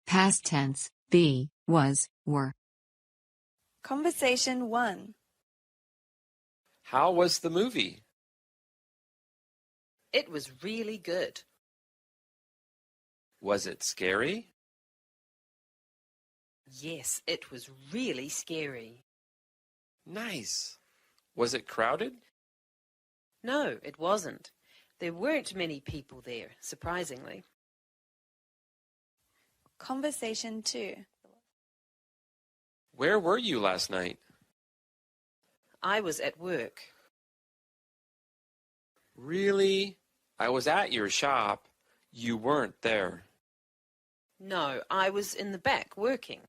Past tense, be, was, were. Conversation 1. How was the movie? It was really good. Was it scary? Yes, it was really scary. Nice. Was it crowded? No, it wasn't. There weren't many people there, surprisingly. Conversation 2. Where were you last night? I was at work. Really? I was at your shop. You weren't there. No, I was in the back working.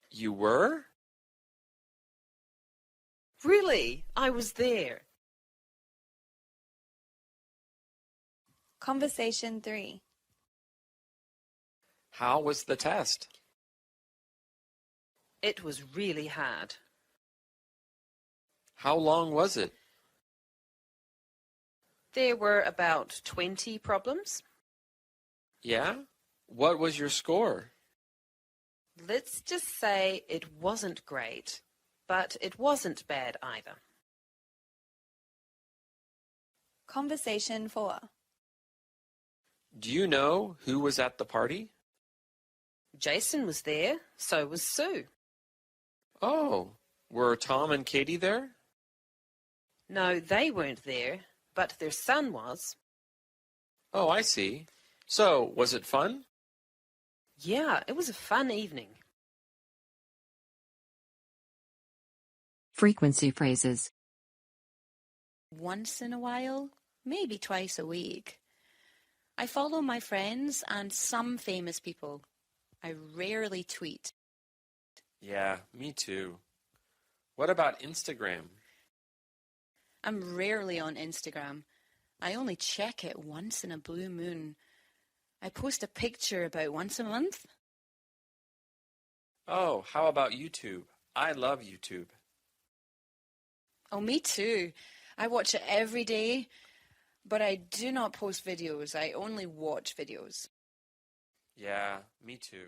You were? Really? I was there. Conversation 3. How was the test? It was really hard. How long was it? There were about 20 problems. Yeah? What was your score? Let's just say it wasn't great, but it wasn't bad either. Conversation 4. Do you know who was at the party? Jason was there, so was Sue. Oh, were Tom and Katie there? No, they weren't there, but their son was. Oh, I see. So, was it fun? Yeah, it was a fun evening. Frequency phrases. Once in a while, maybe twice a week. I follow my friends and some famous people. I rarely tweet. Yeah, me too. What about Instagram? I'm rarely on Instagram. I only check it once in a blue moon. I post a picture about once a month. Oh, how about YouTube? I love YouTube. Oh, me too. I watch it every day, but I do not post videos. I only watch videos. Yeah, me too.